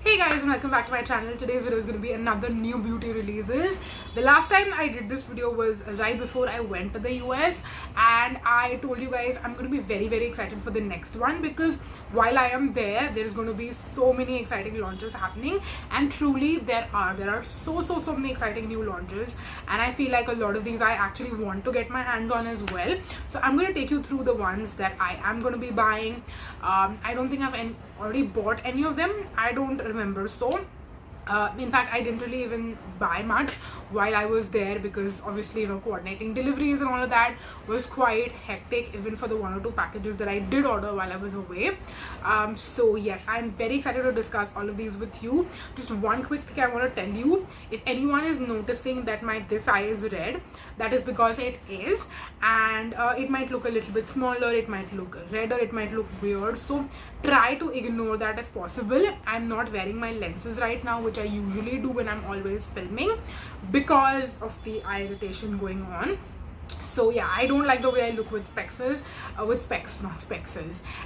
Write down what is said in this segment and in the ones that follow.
Hey guys, and welcome back to my channel. Today's video is going to be another new beauty releases. The last time I did this video was right before I went to the US, and I told you guys I'm going to be very excited for the next one because while I am there is going to be so many exciting launches happening, and truly there are so many exciting new launches, and I feel like a lot of these I actually want to get my hands on as well. So I'm going to take you through the ones that I am going to be buying. I don't think I've already bought any of them. I don't remember, so in fact I didn't really even buy much while I was there because obviously, you know, coordinating deliveries and all of that was quite hectic, even for the 1 or 2 packages that I did order while I was away. So yes, I'm very excited to discuss all of these with you. Just one quick thing I want to tell you: if anyone is noticing that this eye is red, that is because it is, and it might look a little bit smaller, it might look redder, it might look weird, so try to ignore that if possible. I'm not wearing my lenses right now, which I usually do when I'm always filming, because of the eye irritation going on. So yeah, I don't like the way I look with specs, not specs.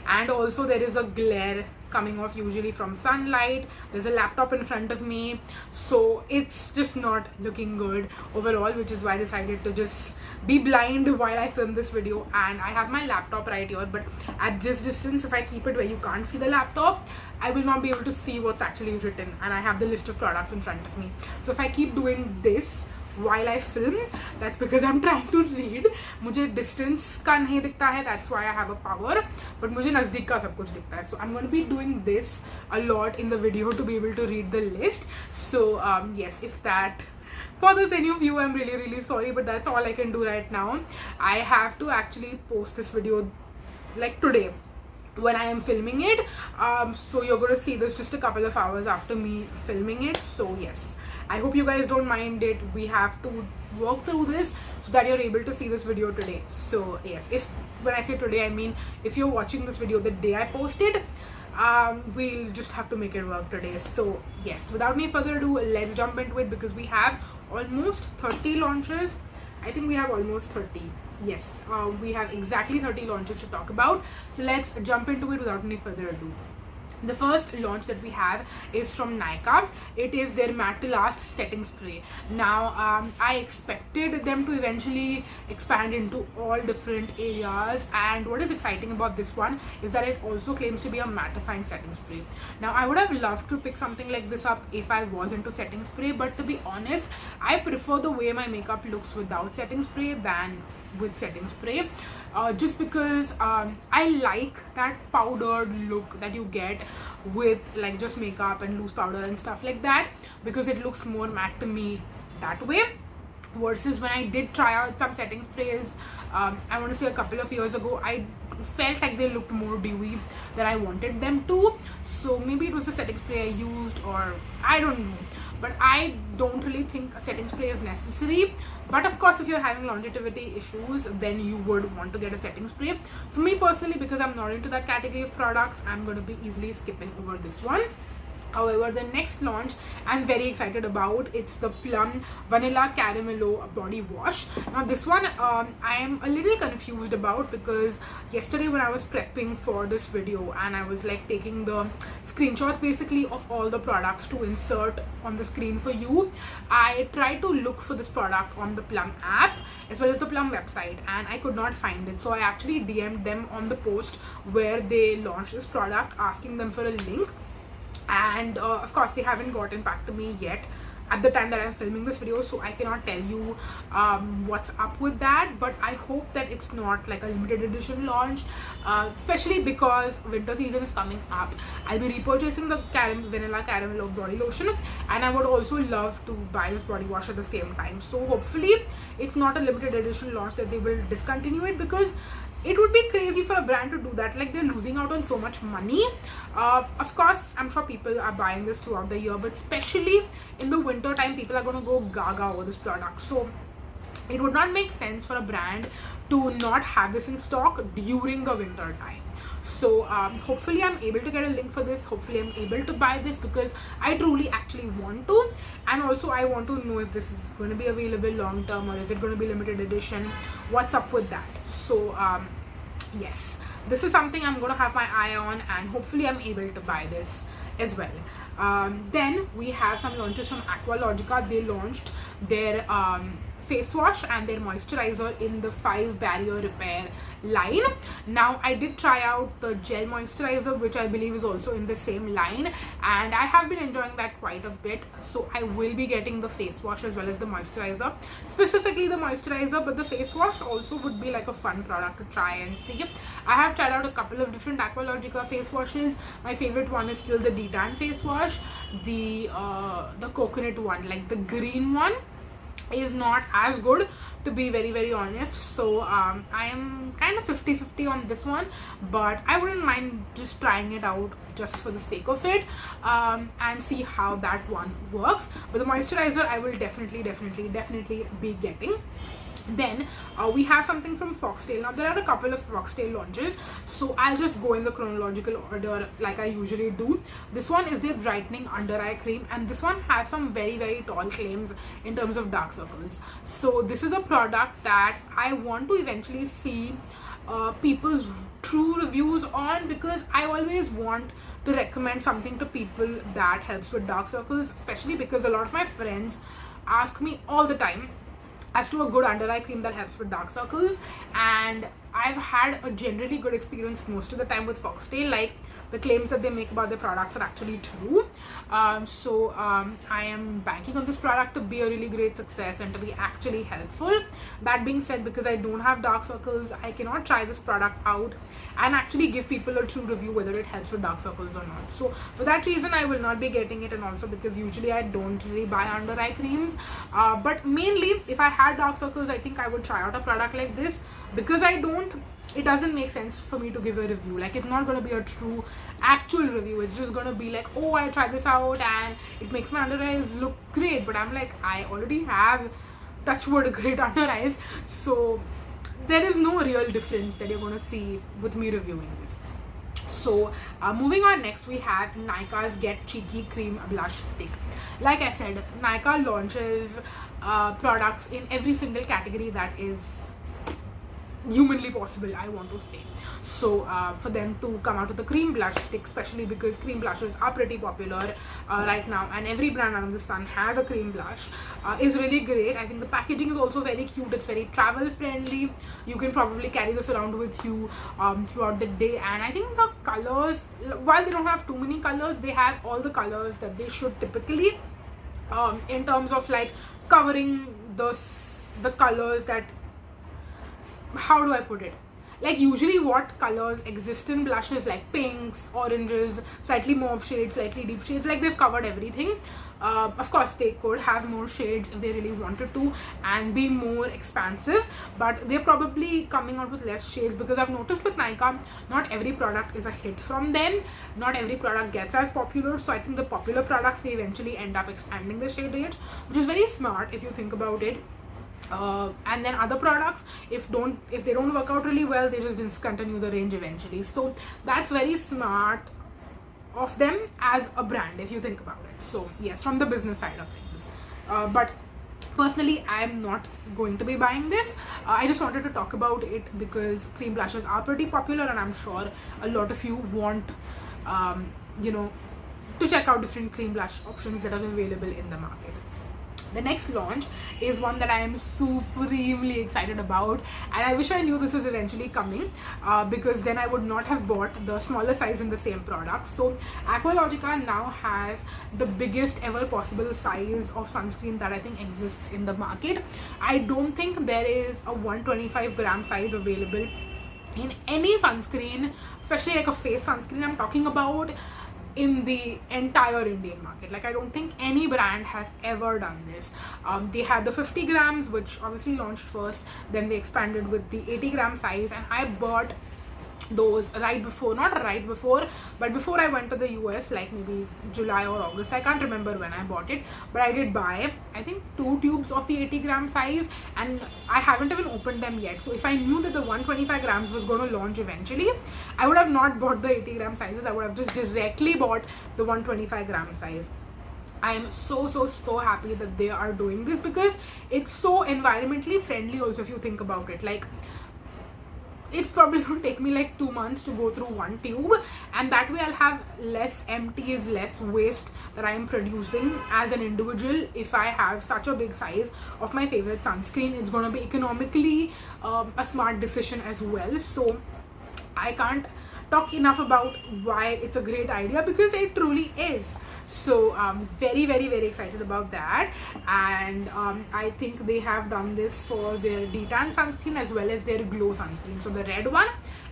And also there is a glare coming off usually from sunlight. There's a laptop in front of me, so it's just not looking good overall, which is why I decided to just be blind while I film this video. And I have my laptop right here, but at this distance, if I keep it where you can't see the laptop, I will not be able to see what's actually written, and I have the list of products in front of me. So if I keep doing this while I film, that's because I'm trying to read. मुझे distance का नहीं दिखता है, that's why I have a power, but मुझे नज़दीक का सब कुछ दिखता है. So I'm going to be doing this a lot in the video to be able to read the list. So yes, if that bothers any of you, I'm really sorry, but that's all I can do right now. I have to actually post this video like today when I am filming it, so you're going to see this just a couple of hours after me filming it. So yes, I hope you guys don't mind it. We have to work through this so that you're able to see this video today. So yes, when I say today, I mean if you're watching this video the day I posted, we'll just have to make it work today. So yes, without any further ado, let's jump into it because we have almost 30 launches. I think we have almost 30. Yes, we have exactly 30 launches to talk about. So let's jump into it without any further ado. The first launch that we have is from Nykaa. It is their matte to last setting spray. Now I expected them to eventually expand into all different areas, and what is exciting about this one is that it also claims to be a mattifying setting spray. Now I would have loved to pick something like this up if I was into setting spray, but to be honest, I prefer the way my makeup looks without setting spray than with setting spray, just because I like that powdered look that you get with like just makeup and loose powder and stuff like that, because it looks more matte to me that way, versus when I did try out some setting sprays, I want to say a couple of years ago, I felt like they looked more dewy than I wanted them to. So maybe it was the setting spray I used, or I don't know, but I don't really think a setting spray is necessary. But of course, if you're having longevity issues, then you would want to get a setting spray. For me personally, because I'm not into that category of products, I'm going to be easily skipping over this one. However, the next launch I'm very excited about. It's the Plum Vanilla Caramello Body Wash. Now this one I am a little confused about, because yesterday when I was prepping for this video and I was like taking the screenshots basically of all the products to insert on the screen for you, I tried to look for this product on the Plum app as well as the Plum website, and I could not find it. So I actually DM'd them on the post where they launched this product, asking them for a link. And of course they haven't gotten back to me yet at the time that I'm filming this video, so I cannot tell you what's up with that. But I hope that it's not like a limited edition launch, especially because winter season is coming up. I'll be repurchasing the Vanilla Caramello body lotion, and I would also love to buy this body wash at the same time. So hopefully it's not a limited edition launch that they will discontinue it, because it would be crazy for a brand to do that. Like, they're losing out on so much money. Of course, I'm sure people are buying this throughout the year, but especially in the winter time, people are going to go gaga over this product. So it would not make sense for a brand to not have this in stock during the winter time. So hopefully I'm able to get a link for this. Hopefully I'm able to buy this, because I truly actually want to. And also I want to know if this is going to be available long term, or is it going to be limited edition, what's up with that. So yes, this is something I'm going to have my eye on, and hopefully I'm able to buy this as well. Then we have some launches from Aqualogica. They launched their face wash and their moisturizer in the 5 barrier repair line. Now I did try out the gel moisturizer, which I believe is also in the same line, and I have been enjoying that quite a bit, so I will be getting the face wash as well as the moisturizer, specifically the moisturizer, but the face wash also would be like a fun product to try and see. I have tried out a couple of different Aqualogica face washes. My favorite one is still the DeTan face wash. The coconut one, like the green one, is not as good, to be very honest. So I am kind of 50-50 on this one, but I wouldn't mind just trying it out just for the sake of it, and see how that one works. But the moisturizer I will definitely be getting. Then we have something from Foxtale. Now there are a couple of Foxtale launches, so I'll just go in the chronological order like I usually do. This one is their brightening under eye cream, and this one has some very tall claims in terms of dark circles. So this is a product that I want to eventually see people's true reviews on, because I always want to recommend something to people that helps with dark circles, especially because a lot of my friends ask me all the time as to a good under eye cream that helps with dark circles, and I've had a generally good experience most of the time with Foxtale. Like, the claims that they make about their products are actually true. So I am banking on this product to be a really great success and to be actually helpful. That being said, because I don't have dark circles, I cannot try this product out and actually give people a true review whether it helps with dark circles or not. So for that reason I will not be getting it, and also because usually I don't really buy under eye creams, but mainly if I had dark circles, I think I would try out a product like this. Because I don't, it doesn't make sense for me to give a review. Like, it's not going to be a true actual review. It's just going to be like, oh, I tried this out and it makes my under eyes look great, but I'm like, I already have, touch wood, great under eyes, so there is no real difference that you're going to see with me reviewing this. So moving on, next we have Nykaa's Get Cheeky Cream Blush Stick. Like I said, Nykaa launches products in every single category that is humanly possible, I want to say. So for them to come out with a cream blush stick, especially because cream blushes are pretty popular right now, and every brand under the sun has a cream blush, is really great. I think the packaging is also very cute. It's very travel friendly. You can probably carry this around with you throughout the day, and I think the colors, while they don't have too many colors, they have all the colors that they should typically, in terms of like covering the colors that, how do I put it, like usually what colors exist in blushes, like pinks, oranges, slightly mauve shades, slightly deep shades, like they've covered everything. Of course they could have more shades if they really wanted to and be more expansive, but they're probably coming out with less shades, because I've noticed with Nykaa, not every product is a hit from them, not every product gets as popular. So I think the popular products, they eventually end up expanding the shade range, which is very smart if you think about it. And then other products, if they don't work out really well, they just discontinue the range eventually. So that's very smart of them as a brand, if you think about it. So yes, from the business side of things, but personally I'm not going to be buying this. I just wanted to talk about it because cream blushes are pretty popular, and I'm sure a lot of you want you know, to check out different cream blush options that are available in the market. The next launch is one that I am supremely excited about, and I wish I knew this is eventually coming, because then I would not have bought the smaller size in the same product. So Aqualogica now has the biggest ever possible size of sunscreen that I think exists in the market. I don't think there is a 125 gram size available in any sunscreen, especially like a face sunscreen I'm talking about, in the entire Indian market. Like, I don't think any brand has ever done this. They had the 50 grams, which obviously launched first, then they expanded with the 80 gram size, and I bought those right before, not right before, but before I went to the US, like maybe July or August. I can't remember when I bought it, but I did buy, I think, 2 tubes of the 80 gram size, and I haven't even opened them yet. So if I knew that the 125 grams was going to launch eventually, I would have not bought the 80 gram sizes. I would have just directly bought the 125 gram size. I am so happy that they are doing this, because it's so environmentally friendly also, if you think about it. Like, it's probably going to take me like 2 months to go through one tube, and that way I'll have less empties, less waste that I am producing as an individual. If I have such a big size of my favorite sunscreen, it's going to be economically a smart decision as well. So I can't talk enough about why it's a great idea, because it truly is. So very excited about that. And I think they have done this for their DeTan sunscreen as well as their glow sunscreen. So the red one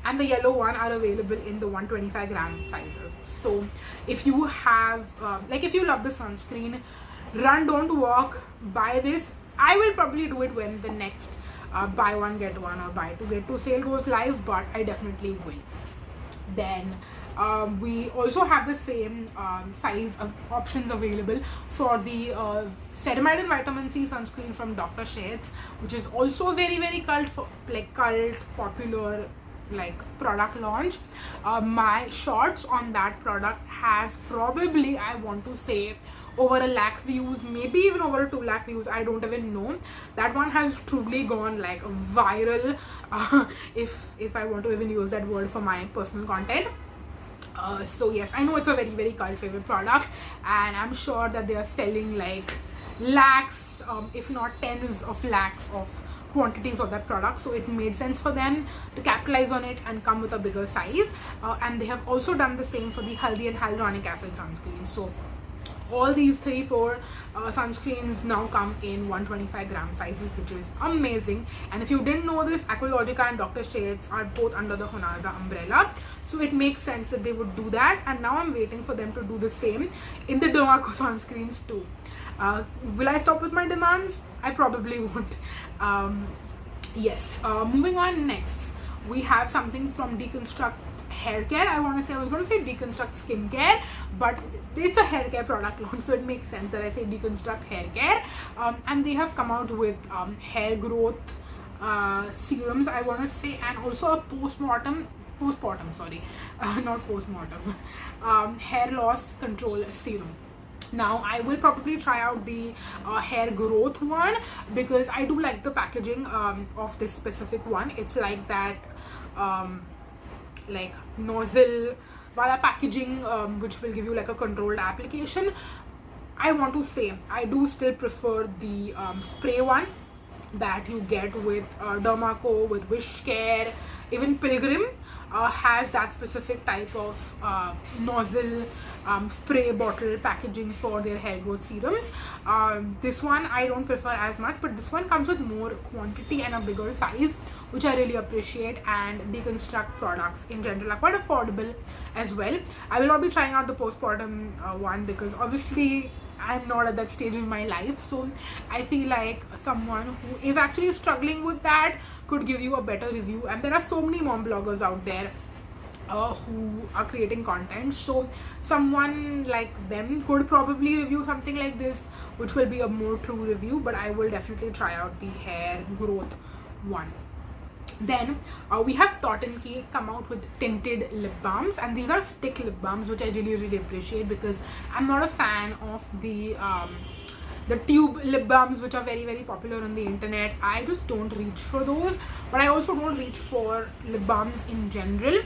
and the yellow one are available in the 125 gram sizes. So if you have if you love the sunscreen, run, don't walk, buy this. I will probably do it when the next buy one get one or buy two get two sale goes live, but I definitely will. Then we also have the same size of options available for the Ceramide and Vitamin C sunscreen from Dr. Sheths, which is also a very cult popular product launch. My shots on that product has probably, I want to say, over 1 lakh views, maybe even over 2 lakh views. I don't even know. That one has truly gone like viral, if I want to even use that word for my personal content. So yes, I know it's a very cult favorite product, and I'm sure that they are selling like lakhs, if not tens of lakhs of quantities of that product. So it made sense for them to capitalize on it and come with a bigger size. And they have also done the same for the Haldi and Hyaluronic acid sunscreen. So all these 3-4 sunscreens now come in 125 gram sizes, which is amazing. And if you didn't know this, Aqualogica and Dr. Sheths are both under the Honaza umbrella, so it makes sense that they would do that. And now I'm waiting for them to do the same in the Dermaco sunscreens too. Will I stop with my demands? I probably won't. Yes, moving on, next we have something from Deconstruct hair care. I was going to say Deconstruct skincare, but it's a hair care product launch, so it makes sense that I say Deconstruct hair care. And they have come out with hair growth serums, I want to say, and also a postpartum hair loss control serum. Now I will probably try out the hair growth one, because I do like the packaging of this specific one. It's like that like nozzle via packaging, which will give you like a controlled application. I want to say I do still prefer the spray one that you get with Dermaco, with Wish Care, even Pilgrim has that specific type of nozzle spray bottle packaging for their hair growth serums. This one I don't prefer as much, but this one comes with more quantity and a bigger size, which I really appreciate. And Deconstruct products in general are quite affordable as well. I will not be trying out the postpartum one, because obviously I'm not at that stage in my life, so I feel like someone who is actually struggling with that could give you a better review. And there are so many mom bloggers out there who are creating content, so someone like them could probably review something like this, which will be a more true review. But I will definitely try out the hair growth one. Then we have Dot & Key come out with tinted lip balms, and these are stick lip balms, which I really appreciate, because I'm not a fan of the tube lip balms, which are very popular on the internet. I just don't reach for those, but I also don't reach for lip balms in general.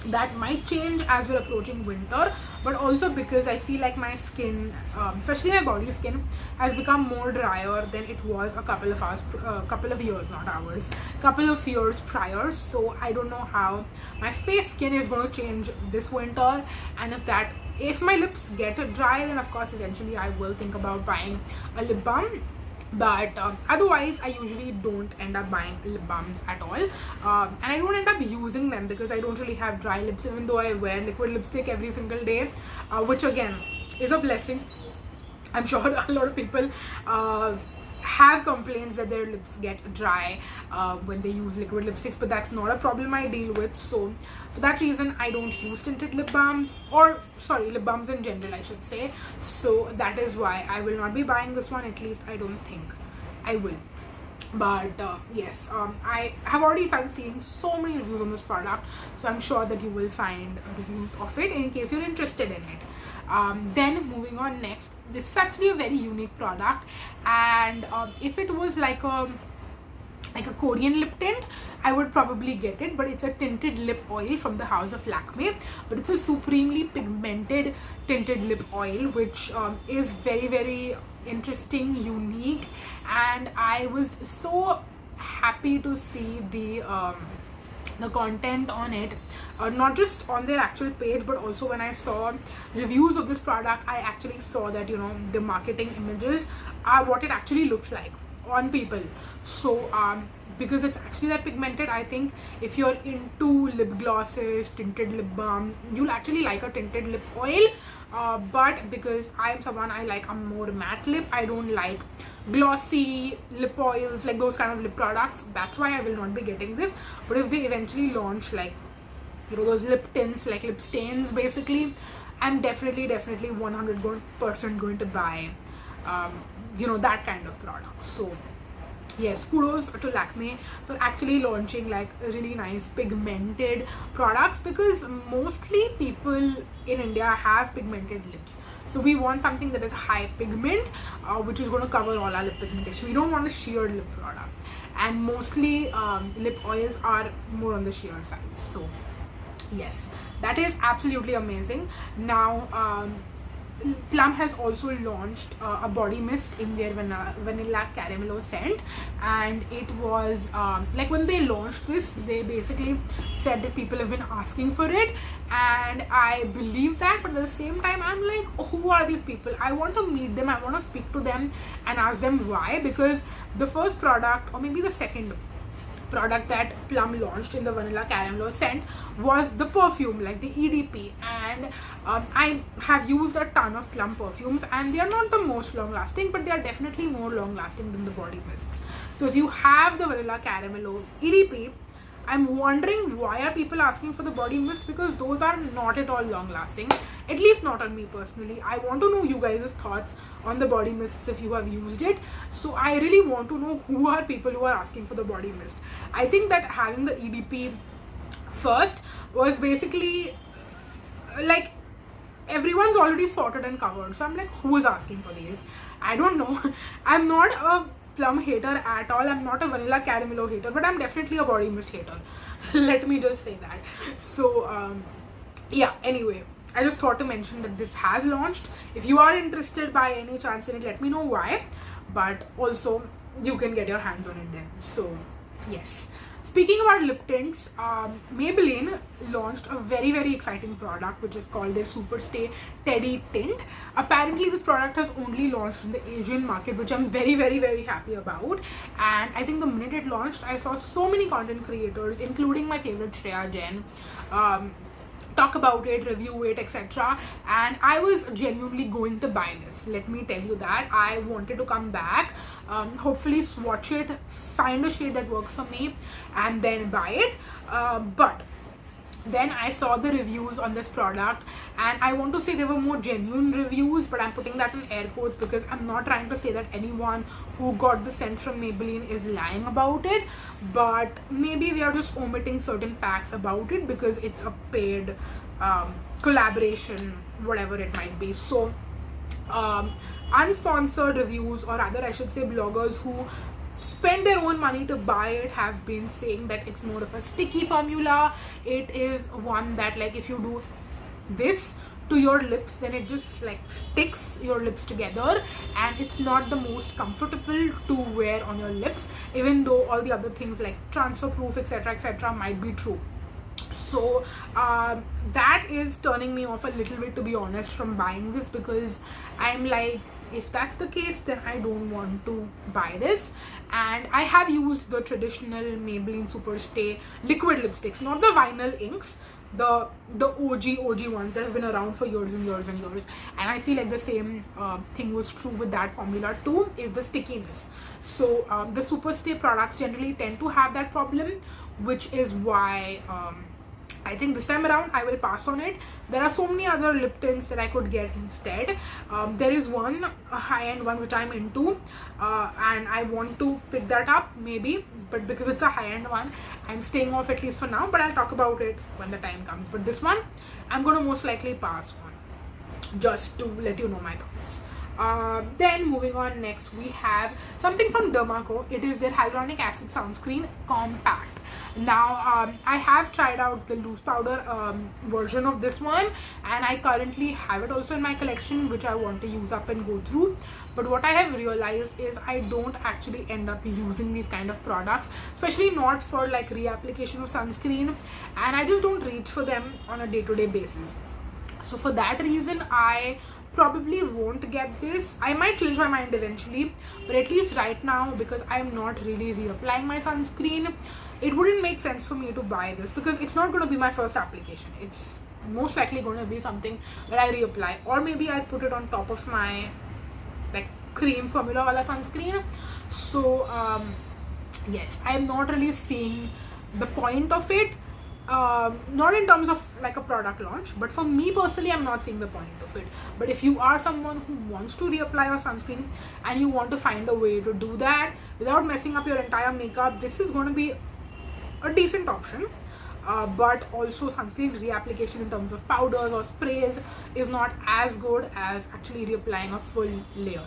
That might change as we're approaching winter, but also because I feel like my skin, especially my body skin, has become more drier than it was a couple of years prior. So I don't know how my face skin is going to change this winter, and if my lips get dry, then of course eventually I will think about buying a lip balm. But otherwise I usually don't end up buying lip balms at all, and I don't end up using them because I don't really have dry lips, even though I wear liquid lipstick every single day, which again is a blessing. I'm sure a lot of people have complaints that their lips get dry when they use liquid lipsticks, but that's not a problem I deal with. So for that reason I don't use tinted lip balms, or sorry, lip balms in general I should say. So that is why I will not be buying this one, at least I don't think I will. But yes, I have already started seeing so many reviews on this product, so I'm sure that you will find reviews of it in case you're interested in it. Then moving on, next, this is actually a very unique product, and if it was like a like a Korean lip tint, I would probably get it. But it's a tinted lip oil from the house of Lakme, but it's a supremely pigmented tinted lip oil, which is very, very interesting, unique, and I was so happy to see the content on it, not just on their actual page, but also when I saw reviews of this product, I actually saw that, you know, the marketing images are what it actually looks like on people. So because it's actually that pigmented, I think if you're into lip glosses, tinted lip balms, you'll actually like a tinted lip oil. But because I'm someone, I like a more matte lip, I don't like glossy lip oils, like those kind of lip products. That's why I will not be getting this. But if they eventually launch, like, you know, those lip tints, like lip stains basically, I'm definitely 100% going to buy you know, that kind of product. So yes, kudos to Lakme for actually launching like really nice pigmented products, because mostly people in India have pigmented lips. So we want something that is high pigment, which is going to cover all our lip pigmentation. We don't want a sheer lip product, and mostly lip oils are more on the sheer side. So yes, that is absolutely amazing. Now Plum has also launched a body mist in their vanilla Caramello scent, and it was like when they launched this, they basically said that people have been asking for it, and I believe that. But at the same time, I'm like, oh, who are these people? I want to meet them, I want to speak to them and ask them why, because the first product, or maybe the second product that Plum launched in the vanilla Caramello scent was the perfume, like the EDP, and I have used a ton of Plum perfumes, and they are not the most long lasting, but they are definitely more long lasting than the body mists. So if you have the vanilla Caramello EDP, I'm wondering why are people asking for the body mist, because those are not at all long lasting, at least not on me personally. I want to know you guys' thoughts on the body mists if you have used it. So I really want to know who are people who are asking for the body mist. I think that having the EDP first was basically like everyone's already sorted and covered. So I'm like, who is asking for these? I don't know. I'm not a Plum hater at all. I'm not a vanilla Caramello hater, but I'm definitely a body mist hater. Let me just say that. So yeah, anyway, I just thought to mention that this has launched. If you are interested by any chance in it, let me know why, but also you can get your hands on it then. So yes, speaking about lip tints, Maybelline launched a very, very exciting product which is called their Superstay Teddy Tint. Apparently this product has only launched in the Asian market, which I'm very, very, very happy about. And I think the minute it launched, I saw so many content creators, including my favorite Shreya Jain, talk about it, review it, etc. And I was genuinely going to buy this. Let me tell you that. I wanted to come back, hopefully swatch it, find a shade that works for me, and then buy it. But then I saw the reviews on this product, and I want to say they were more genuine reviews, but I'm putting that in air quotes because I'm not trying to say that anyone who got the scent from Maybelline is lying about it, but maybe they are just omitting certain facts about it because it's a paid collaboration, whatever it might be. So unsponsored reviews, or rather I should say bloggers who spend their own money to buy it, have been saying that it's more of a sticky formula. It is one that, like, if you do this to your lips, then it just like sticks your lips together, and it's not the most comfortable to wear on your lips, even though all the other things like transfer proof, etc., might be true. So that is turning me off a little bit, to be honest, from buying this, because I'm like, if that's the case, then I don't want to buy this. And I have used the traditional Maybelline Superstay liquid lipsticks, not the vinyl inks, the OG ones that have been around for years and years and years. And I feel like the same thing was true with that formula too, is the stickiness. So the Superstay products generally tend to have that problem, which is why I think this time around I will pass on it. There are so many other lip tints that I could get instead. There is one, a high-end one, which I'm into, and I want to pick that up maybe, but because it's a high-end one, I'm staying off at least for now, but I'll talk about it when the time comes. But this one I'm going to most likely pass on, just to let you know my thoughts. Then moving on, next we have something from Dermaco. It is their Hyaluronic Acid Sunscreen Compact. Now I have tried out the loose powder version of this one, and I currently have it also in my collection, which I want to use up and go through. But what I have realized is I don't actually end up using these kind of products, especially not for like reapplication of sunscreen, and I just don't reach for them on a day-to-day basis. So for that reason, I probably won't get this. I might change my mind eventually, but at least right now, because I'm not really reapplying my sunscreen, it wouldn't make sense for me to buy this, because it's not going to be my first application. It's most likely going to be something that I reapply, or maybe I'll put it on top of my like cream formula wala sunscreen. So yes, I'm not really seeing the point of it. Not in terms of like a product launch, but for me personally, I'm not seeing the point of it. But if you are someone who wants to reapply your sunscreen and you want to find a way to do that without messing up your entire makeup, this is going to be a decent option. But also sunscreen reapplication in terms of powders or sprays is not as good as actually reapplying a full layer.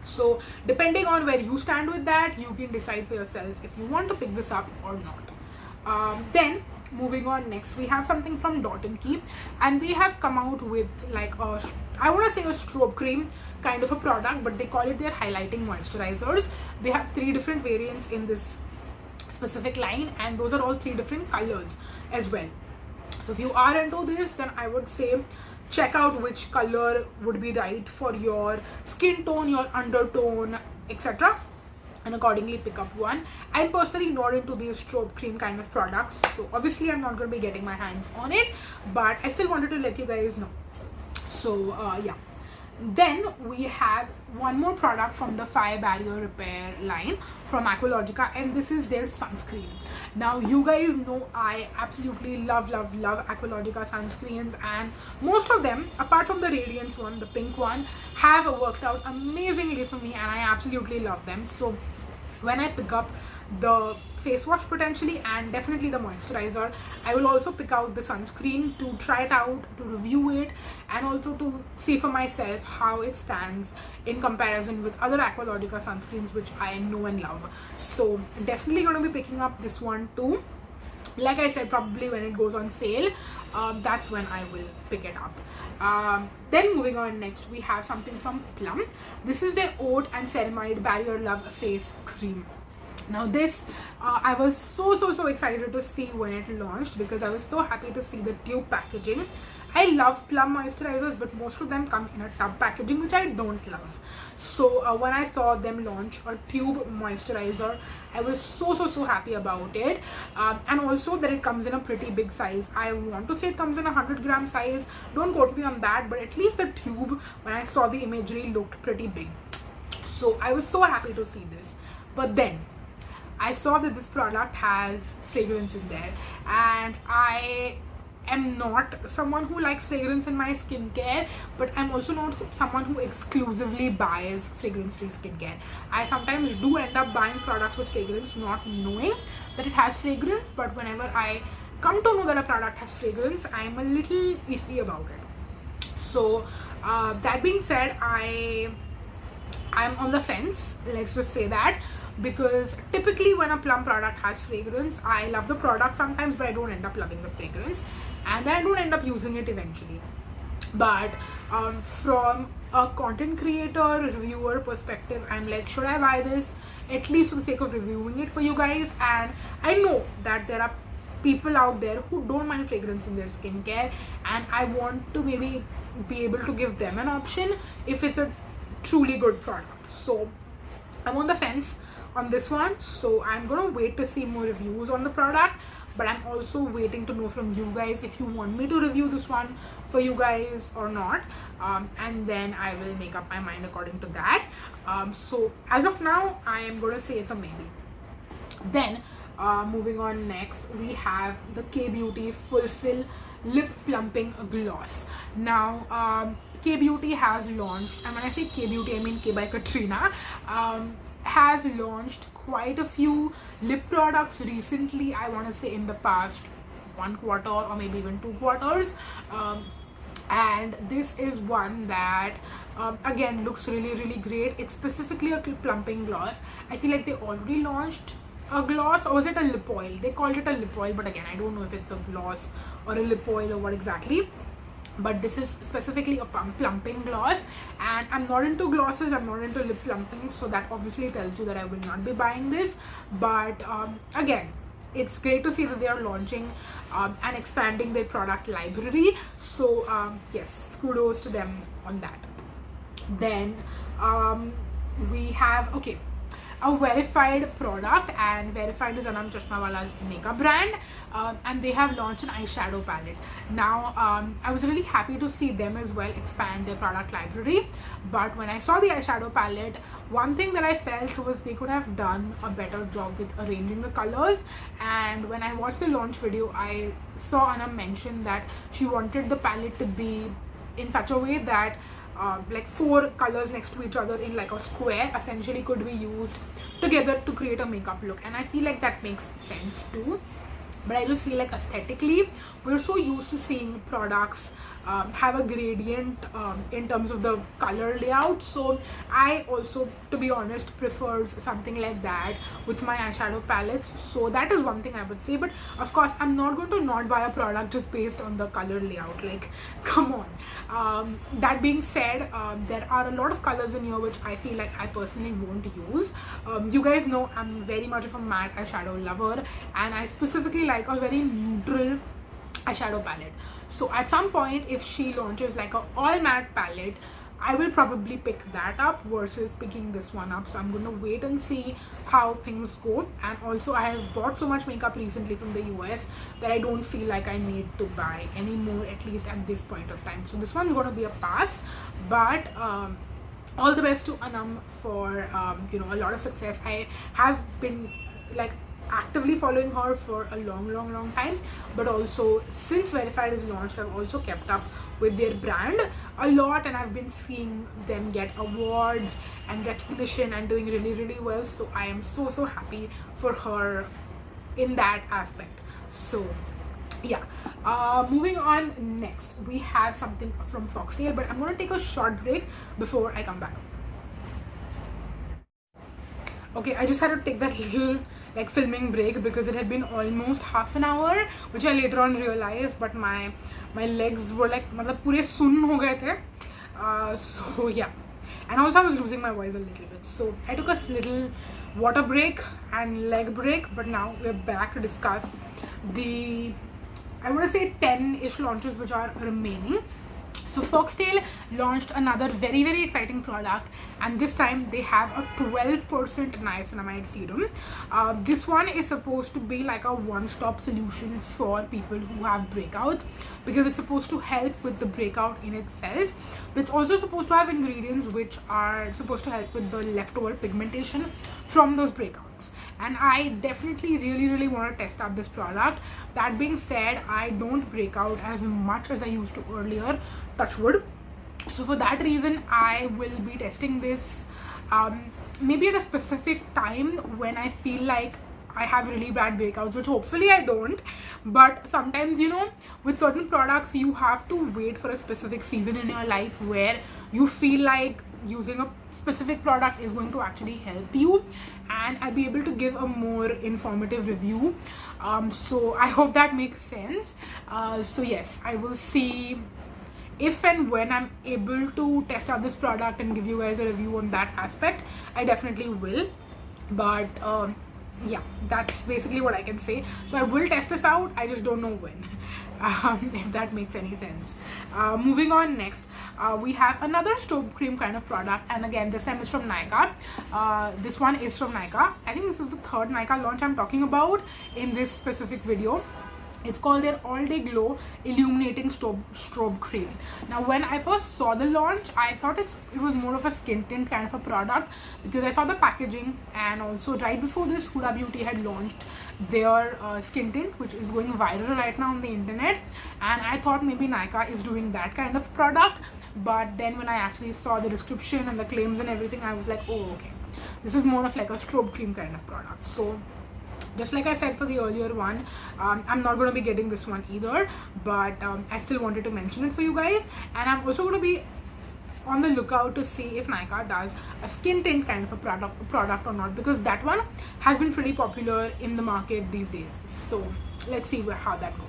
So depending on where you stand with that, you can decide for yourself if you want to pick this up or not. Then moving on, next we have something from Dot & Key, and they have come out with like a, I want to say a strobe cream kind of a product, but they call it their highlighting moisturizers. They have 3 different variants in this specific line, and those are all 3 different colors as well. So if you are into this, then I would say check out which color would be right for your skin tone, your undertone, etc., and accordingly pick up one. I'm personally not into these strobe cream kind of products, so obviously I'm not going to be getting my hands on it, but I still wanted to let you guys know. So yeah. Then we have one more product from the Fire Barrier Repair line from Aqualogica, and this is their sunscreen. Now you guys know I absolutely love Aqualogica sunscreens, and most of them, apart from the Radiance one, the pink one, have worked out amazingly for me, and I absolutely love them. So when I pick up the face wash potentially and definitely the moisturizer, I will also pick out the sunscreen to try it out, to review it, and also to see for myself how it stands in comparison with other Aqualogica sunscreens which I know and love. So definitely going to be picking up this one too. Like I said, probably when it goes on sale, that's when I will pick it up. Then moving on, next we have something from Plum. This is their Oat and Ceramide Barrier Love Face Cream. Now this I was so excited to see when it launched, because I was so happy to see the tube packaging. I love Plum moisturizers, but most of them come in a tub packaging, which I don't love. So when I saw them launch a tube moisturizer, I was so happy about it, and also that it comes in a pretty big size. I want to say it comes in a 100-gram size, don't quote me on that, but at least the tube, when I saw the imagery, looked pretty big. So I was so happy to see this. But then I saw that this product has fragrance in there, and I am not someone who likes fragrance in my skincare, but I'm also not someone who exclusively buys fragrance-free skincare. I sometimes do end up buying products with fragrance not knowing that it has fragrance, but whenever I come to know that a product has fragrance, I'm a little iffy about it. So that being said, I'm on the fence, let's just say that, because typically when a Plum product has fragrance, I love the product sometimes, but I don't end up loving the fragrance, and then I don't end up using it eventually. But from a content creator, reviewer perspective, I'm like, should I buy this, at least for the sake of reviewing it for you guys? And I know that there are people out there who don't mind fragrance in their skincare, and I want to maybe be able to give them an option if it's a truly good product. So I'm on the fence on this one, so I'm gonna wait to see more reviews on the product, but I'm also waiting to know from you guys if you want me to review this one for you guys or not, and then I will make up my mind according to that. So as of now, I am gonna say it's a maybe. Then moving on, next we have the K Beauty Fulfill Lip Plumping Gloss. Now K Beauty has launched, and when I say K Beauty, I mean K by Katrina, has launched quite a few lip products recently. I want to say in the past 1 quarter or maybe even 2 quarters. and this is one that again looks really great. It's specifically a plumping gloss. I feel like they already launched a gloss, or was it a lip oil? They called it a lip oil, but again I don't know if it's a gloss or a lip oil or what exactly. But this is specifically a plumping gloss, and I'm not into glosses, I'm not into lip plumping, so that obviously tells you that I will not be buying this. But again, it's great to see that they are launching and expanding their product library. So yes, kudos to them on that. Then we have a Wearified product, and Wearified is Anam Chashmawala's makeup brand, and they have launched an eyeshadow palette. Now I was really happy to see them as well expand their product library, but when I saw the eyeshadow palette, one thing that I felt was they could have done a better job with arranging the colors. And when I watched the launch video, I saw Anam mention that she wanted the palette to be in such a way that like 4 colors next to each other in like a square essentially could be used together to create a makeup look, and I feel like that makes sense too. But I just feel like aesthetically we're so used to seeing products have a gradient in terms of the color layout, so I also, to be honest, prefers something like that with my eyeshadow palettes. So that is one thing I would say. But of course I'm not going to not buy a product just based on the color layout, like come on. That being said, there are a lot of colors in here which I feel like I personally won't use. You guys know I'm very much of a matte eyeshadow lover, and I specifically like a very neutral eyeshadow palette. So at some point, if she launches like a all matte palette, I will probably pick that up versus picking this one up. So I'm going to wait and see how things go. And also I have bought so much makeup recently from the US that I don't feel like I need to buy any more, at least at this point of time. So this one's going to be a pass, but all the best to Anam for you know, a lot of success. I have been like actively following her for a long time, but also since Wearified is launched, I've also kept up with their brand a lot, and I've been seeing them get awards and recognition and doing really well. So I am so happy for her in that aspect. So yeah, moving on, next we have something from Foxtale, but I'm going to take a short break before I come back. Okay, I just had to take that little like filming break because it had been almost half an hour, which I later on realized, but my legs were like matlab pure sun ho gaye the. So yeah, and also I was losing my voice a little bit, so I took a little water break and leg break. But now we're back to discuss the, I want to say 10-ish launches which are remaining. So Foxtale launched another very exciting product, and this time they have a 12% niacinamide serum. This one is supposed to be like a one-stop solution for people who have breakouts, because it's supposed to help with the breakout in itself, but it's also supposed to have ingredients which are supposed to help with the leftover pigmentation from those breakouts. And I definitely really want to test out this product. That being said, I don't break out as much as I used to earlier, touch wood. So for that reason, I will be testing this maybe at a specific time when I feel like I have really bad breakouts, which hopefully I don't. But sometimes, you know, with certain products you have to wait for a specific season in your life where you feel like using a specific product is going to actually help you, and I'll be able to give a more informative review. So I hope that makes sense. So yes, I will see if and when I'm able to test out this product and give you guys a review on that aspect. I definitely will. But yeah, that's basically what I can say. So I will test this out, I just don't know when. If that makes any sense. Moving on, next we have another strobe cream kind of product, and again this time is from Nykaa. This one is from Nykaa. I think this is the third Nykaa launch I'm talking about in this specific video. It's called their All Day Glow Illuminating Strobe Cream. Now when I first saw the launch, I thought it was more of a skin tint kind of a product, because I saw the packaging, and also right before this Huda Beauty had launched their skin tint, which is going viral right now on the internet, and I thought maybe Nykaa is doing that kind of product. But then when I actually saw the description and the claims and everything, I was like, oh okay, this is more of like a strobe cream kind of product. So just like I said for the earlier one, I'm not going to be getting this one either, but I still wanted to mention it for you guys. And I'm also going to be on the lookout to see if Nykaa does a skin tint kind of a product or not, because that one has been pretty popular in the market these days. So let's see how that goes.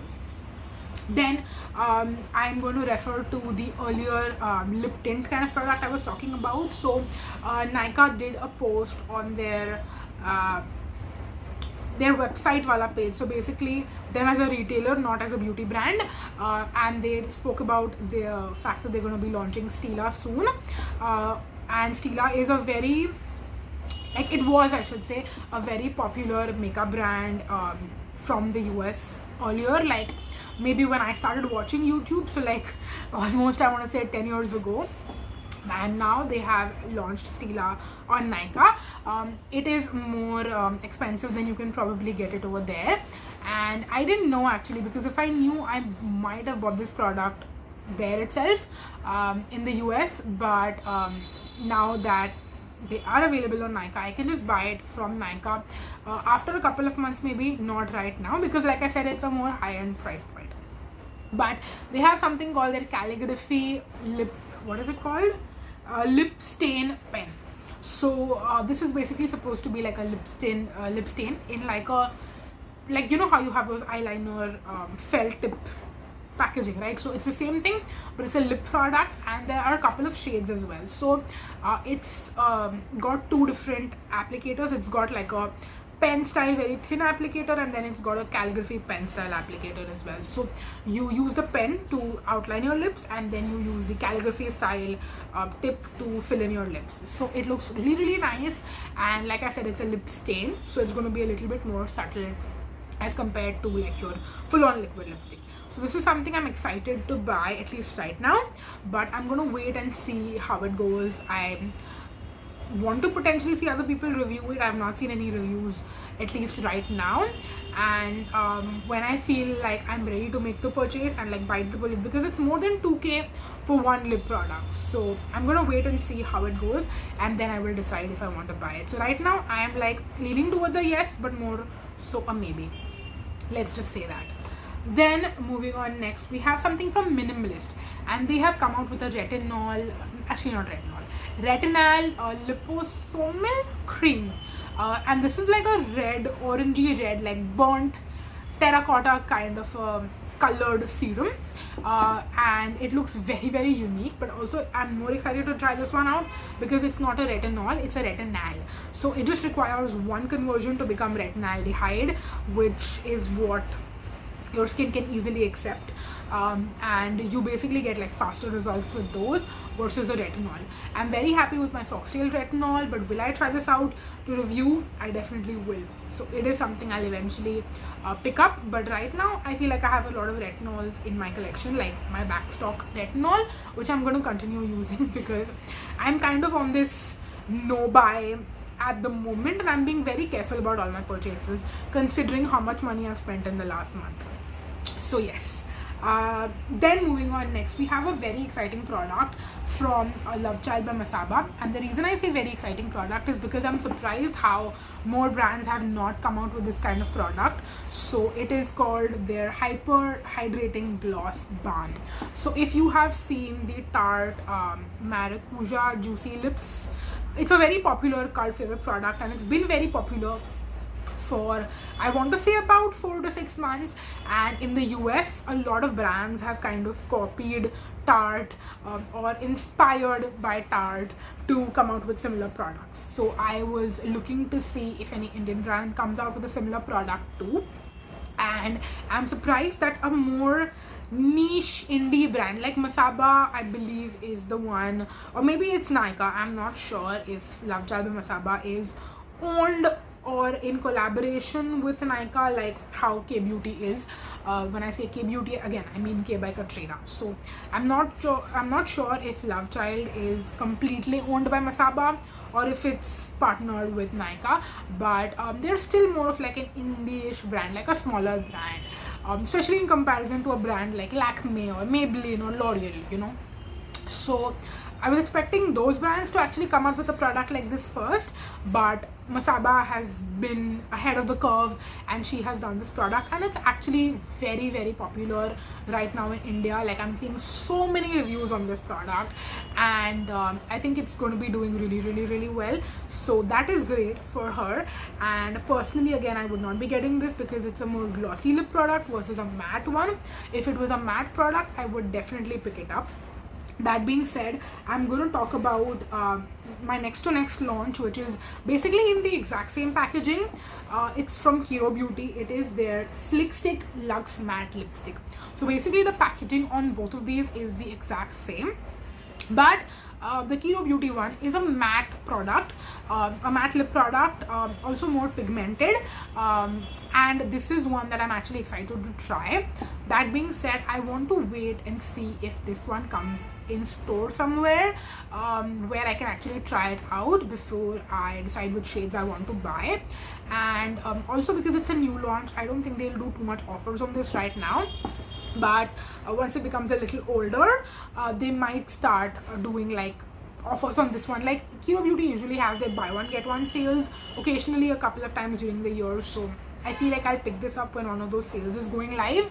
Then I'm going to refer to the earlier lip tint kind of product I was talking about. So Nykaa did a post on their website wala page, so basically them as a retailer, not as a beauty brand, and they spoke about the fact that they're going to be launching Stila soon. And Stila is a very, like, it was, I should say, a very popular makeup brand from the US earlier, like maybe when I started watching YouTube, so like almost I want to say 10 years ago. And now they have launched Stila on Nykaa. It is more expensive than you can probably get it over there, and I didn't know actually, because if I knew I might have bought this product there itself in the US, but now that they are available on Nykaa, I can just buy it from Nykaa after a couple of months, maybe not right now, because like I said, it's a more high-end price point. But they have something called their calligraphy lip, what is it called? Lip stain pen. So this is basically supposed to be like a lip stain in like a, like, you know how you have those eyeliner felt tip packaging, right? So it's the same thing, but it's a lip product, and there are a couple of shades as well. So it's got two different applicators. It's got like a pen style very thin applicator, and then it's got a calligraphy pen style applicator as well. So you use the pen to outline your lips, and then you use the calligraphy style tip to fill in your lips. So it looks really nice, and like I said, it's a lip stain, so it's going to be a little bit more subtle as compared to like your full-on liquid lipstick. So this is something I'm excited to buy, at least right now, but I'm going to wait and see how it goes. I want to potentially see other people review it. I've not seen any reviews, at least right now, and when I feel like I'm ready to make the purchase and like bite the bullet, because it's more than 2k for one lip product, so I'm gonna wait and see how it goes, and then I will decide if I want to buy it. So right now I am like leaning towards a yes, but more so a maybe, let's just say that. Then moving on, next we have something from Minimalist, and they have come out with a retinol, actually not retinol, liposomal cream, and this is like a red, orangey red, like burnt terracotta kind of colored serum, and it looks very unique. But also I'm more excited to try this one out because it's not a retinol, it's a retinal. So it just requires one conversion to become retinaldehyde, which is what your skin can easily accept, and you basically get like faster results with those versus a retinol. I'm very happy with my Foxtale retinol, but will I try this out to review? I definitely will. So it is something I'll eventually pick up, but right now I feel like I have a lot of retinols in my collection, like my backstock retinol, which I'm going to continue using because I'm kind of on this no buy at the moment, and I'm being very careful about all my purchases considering how much money I've spent in the last month. So yes, then moving on, next we have a very exciting product from Love Child by Masaba, and the reason I say very exciting product is because I'm surprised how more brands have not come out with this kind of product. So it is called their Hyper Hydrating Gloss Balm. So if you have seen the Tarte Maracuja Juicy Lips, it's a very popular cult favorite product, and it's been very popular for, I want to say, about 4 to 6 months, and in the US a lot of brands have kind of copied Tarte or inspired by Tarte to come out with similar products. So I was looking to see if any Indian brand comes out with a similar product too, and I'm surprised that a more niche indie brand like Masaba, I believe, is the one, or maybe it's Nykaa, I'm not sure if Love Child by Masaba is owned or in collaboration with Nykaa, like how K Beauty is. When I say K Beauty, again I mean K by Katrina. So I'm not sure if Love Child is completely owned by Masaba or if it's partnered with Nykaa, but they're still more of like an indie-ish brand, like a smaller brand, especially in comparison to a brand like Lakme or Maybelline or L'Oreal, you know. So I was expecting those brands to actually come up with a product like this first, but Masaba has been ahead of the curve and she has done this product, and it's actually very, very popular right now in India. Like, I'm seeing so many reviews on this product, and I think it's going to be doing really, really, really well. So that is great for her. And personally, again, I would not be getting this because it's a more glossy lip product versus a matte one. If it was a matte product, I would definitely pick it up. That being said, I'm going to talk about my next to next launch, which is basically in the exact same packaging. It's from Kiro Beauty. It is their Slick Stick Luxe Matte Lipstick. So basically the packaging on both of these is the exact same, but the Kiro Beauty one is a matte product, a matte lip product, also more pigmented, and this is one that I'm actually excited to try. That being said, I want to wait and see if this one comes in store somewhere where I can actually try it out before I decide which shades I want to buy. And also because it's a new launch, I don't think they'll do too much offers on this right now. But once it becomes a little older, they might start doing like offers on this one. Like, Kiro Beauty usually has their buy one get one sales occasionally a couple of times during the year, so I feel like I'll pick this up when one of those sales is going live.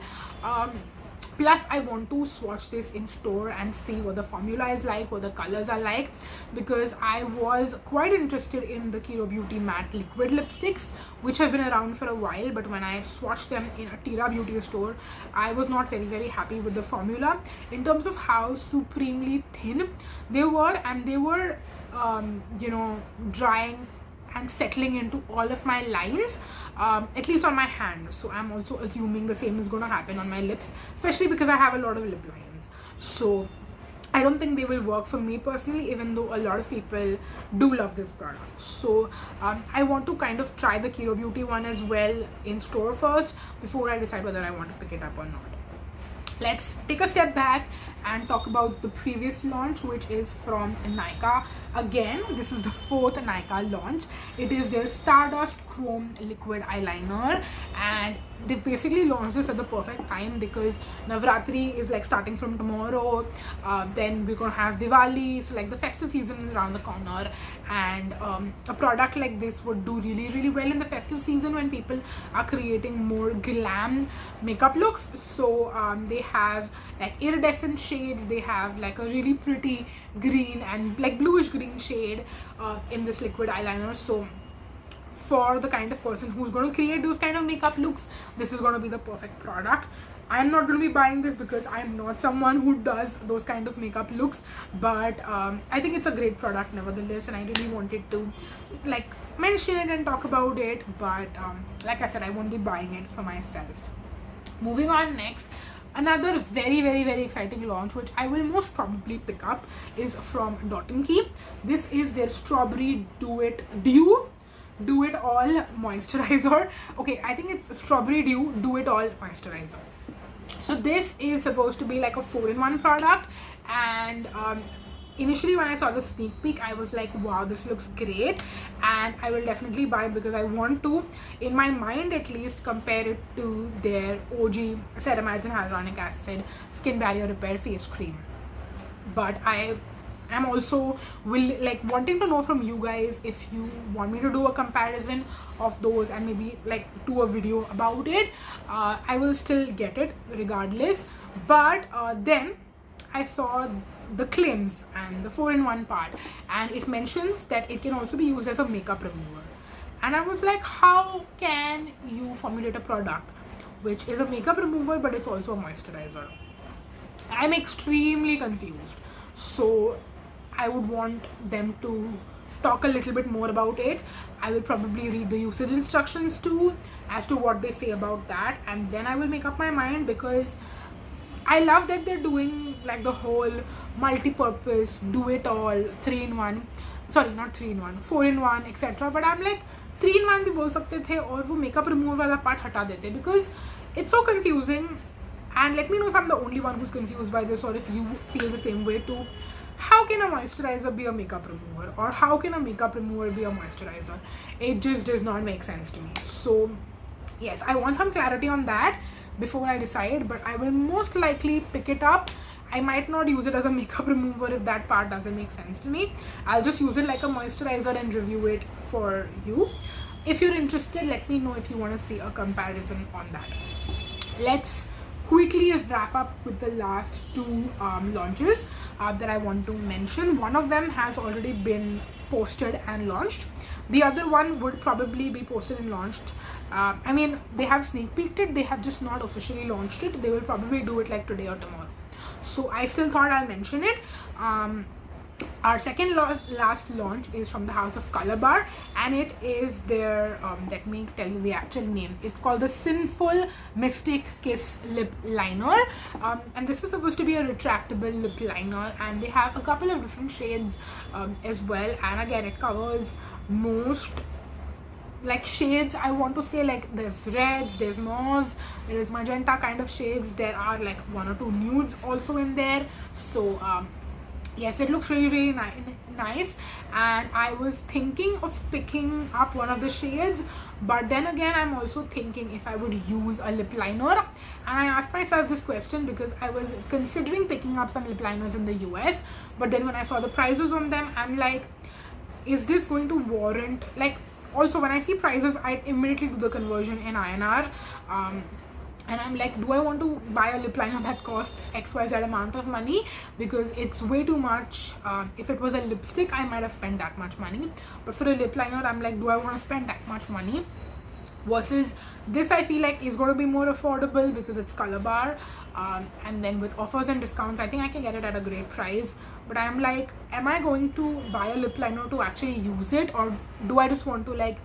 Plus, I want to swatch this in store and see what the formula is like, what the colors are like, because I was quite interested in the Kiro Beauty matte liquid lipsticks, which have been around for a while, but when I swatched them in a Tira Beauty store, I was not very, very happy with the formula in terms of how supremely thin they were, and they were you know, drying and settling into all of my lines, at least on my hand. So I'm also assuming the same is going to happen on my lips, especially because I have a lot of lip lines. So I don't think they will work for me personally, even though a lot of people do love this product. So I want to kind of try the Kiro Beauty one as well in store first before I decide whether I want to pick it up or not. Let's take a step back and talk about the previous launch, which is from Nykaa. Again, this is the 4th Nykaa launch. It is their Stardust Chrome Liquid Eyeliner, and they basically launched this at the perfect time because Navratri is like starting from tomorrow. Then we're gonna have Diwali, so like the festive season is around the corner, and a product like this would do really, really well in the festive season when people are creating more glam makeup looks. So they have like iridescent shades, they have like a really pretty green and like bluish green shade in this liquid eyeliner. So for the kind of person who's going to create those kind of makeup looks, this is going to be the perfect product. I'm not going to be buying this because I'm not someone who does those kind of makeup looks, but I think it's a great product nevertheless, and I really wanted to like mention it and talk about it. But like I said, I won't be buying it for myself. Moving on next, another very, very, very exciting launch which I will most probably pick up is from Dot & Key. This is their Strawberry Do It All Moisturizer. Okay, I think it's Strawberry Dew Do It All Moisturizer. So this is supposed to be like a 4-in-1 product, and initially when I saw the sneak peek, I was like, wow, this looks great, and I will definitely buy it because I want to, in my mind at least, compare it to their OG Ceramide and Hyaluronic Acid Skin Barrier Repair Face Cream. But I'm also wanting to know from you guys if you want me to do a comparison of those and maybe like do a video about it. I will still get it regardless, but then I saw the claims and the 4-in-1 part, and it mentions that it can also be used as a makeup remover, and I was like, how can you formulate a product which is a makeup remover but it's also a moisturizer? I'm extremely confused. So I would want them to talk a little bit more about it. I will probably read the usage instructions too as to what they say about that, and then I will make up my mind, because I love that they're doing like the whole multi-purpose, do it all, 3-in-1, sorry not 3-in-1, 4-in-1 etc. But I'm like, 3-in-1 भी बोल सकते थे और वो makeup remover वाला part हटा देते, because it's so confusing. And let me know if I'm the only one who's confused by this, or if you feel the same way too. How can a moisturizer be a makeup remover, or how can a makeup remover be a moisturizer? It just does not make sense to me. So yes, I want some clarity on that before I decide, but I will most likely pick it up I might not use it as a makeup remover if that part doesn't make sense to me. I'll just use it like a moisturizer and review it for you. If you're interested, let me know if you want to see a comparison on that. Let's quickly wrap up with the last two launches that I want to mention. One of them has already been posted and launched. The other one would probably be posted and launched. I mean, they have sneak peeked it, they have just not officially launched it. They will probably do it like today or tomorrow. So I still thought I'll mention it. Our second last launch is from the house of Color Bar, and it is their let me tell you the actual name. It's called the Sinful Mystic Kiss Lip Liner, and this is supposed to be a retractable lip liner, and they have a couple of different shades as well. And again, it covers most like shades. I want to say, like, there's reds, there's mauves, there is magenta kind of shades. There are like 1 or 2 nudes also in there. So yes, it looks really nice, and I was thinking of picking up one of the shades, but then again I'm also thinking if I would use a lip liner. And I asked myself this question because I was considering picking up some lip liners in the US, but then when I saw the prices on them, I'm like, is this going to warrant, like, also when I see prices I immediately do the conversion in INR, and I'm like, do I want to buy a lip liner that costs XYZ amount of money? Because it's way too much. If it was a lipstick, I might have spent that much money, but for a lip liner, I'm like, do I want to spend that much money? Versus this, I feel like is going to be more affordable because it's Color Bar, and then with offers and discounts, I think I can get it at a great price. But I'm like, am I going to buy a lip liner to actually use it, or do I just want to like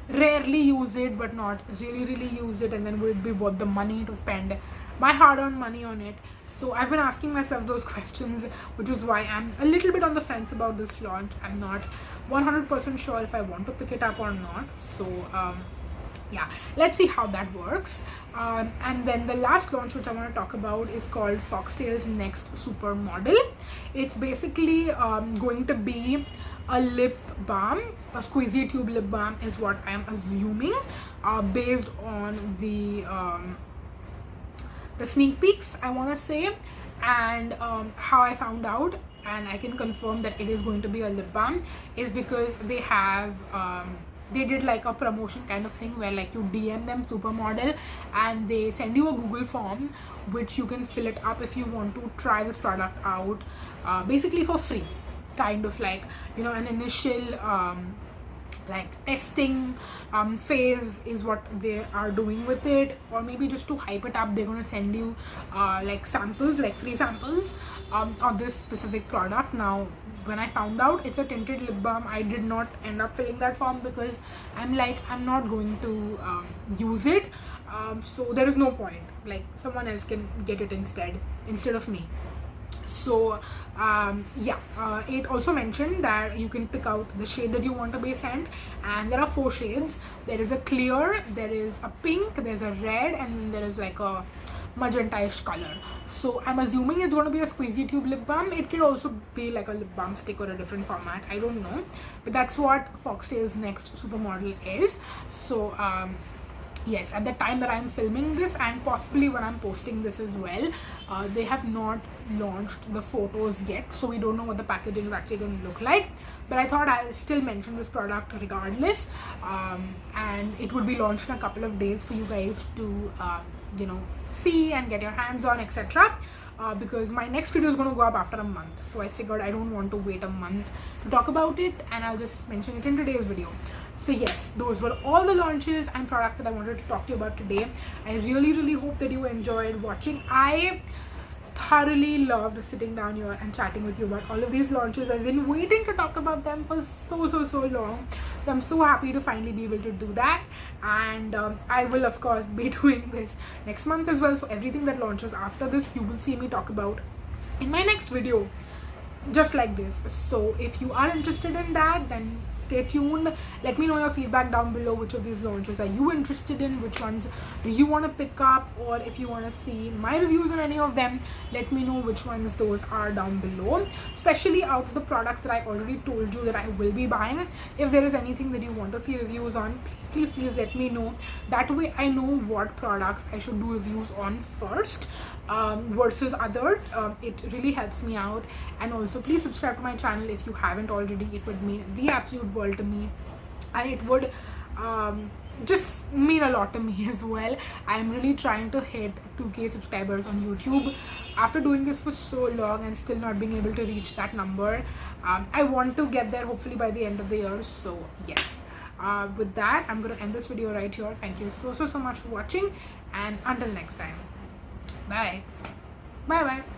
rarely use it but not really use it, and then would it be worth the money to spend my hard-earned money on it? So I've been asking myself those questions, which is why I'm a little bit on the fence about this launch. I'm not 100% sure if I want to pick it up or not. So yeah, let's see how that works. And then the last launch which I want to talk about is called Foxtale's Next Supermodel. It's basically going to be a lip balm, a squeezy tube lip balm is what I am assuming, based on the sneak peeks, I want to say, and how I found out, and I can confirm that it is going to be a lip balm, is because they have they did like a promotion kind of thing where like you DM them Supermodel and they send you a Google form which you can fill it up if you want to try this product out, basically for free, kind of like, you know, an initial like testing phase is what they are doing with it, or maybe just to hype it up, they're going to send you like samples, like free samples of this specific product. Now when I found out it's a tinted lip balm, I did not end up filling that form because I'm like, I'm not going to use it, so there is no point, like someone else can get it instead of me. So yeah, it also mentioned that you can pick out the shade that you want to be sent, and there are 4 shades. There is a clear, there is a pink, there's a red, and there is like a magenta-ish color. So I'm assuming it's going to be a squeezy tube lip balm. It could also be like a lip balm stick or a different format, I don't know, but that's what Foxtale's Next Supermodel is. So yes, at the time that I'm filming this, and possibly when I'm posting this as well, they have not launched the photos yet, so we don't know what the packaging is actually going to look like. But I thought I'll still mention this product regardless, and it would be launched in a couple of days for you guys to you know, see and get your hands on, etc. Because my next video is going to go up after a month, so I figured I don't want to wait a month to talk about it, and I'll just mention it in today's video. So yes, those were all the launches and products that I wanted to talk to you about today. I really hope that you enjoyed watching. I thoroughly loved sitting down here and chatting with you about all of these launches. I've been waiting to talk about them for so long, so I'm so happy to finally be able to do that. And I will of course be doing this next month as well, so everything that launches after this you will see me talk about in my next video. just like this. So if you are interested in that, then stay tuned. Let me know your feedback down below. Which of these launches are you interested in? Which ones do you want to pick up? Or if you want to see my reviews on any of them, let me know which ones those are down below. Especially out of the products that I already told you that I will be buying, if there is anything that you want to see reviews on, please let me know. That way I know what products I should do reviews on first versus others. It really helps me out. And also please subscribe to my channel if you haven't already. It would mean the absolute world to me, and it would just mean a lot to me as well. I'm really trying to hit 2K subscribers on YouTube after doing this for so long and still not being able to reach that number. I want to get there hopefully by the end of the year. So yes, with that, I'm going to end this video right here. Thank you so much for watching, and until next time, bye bye.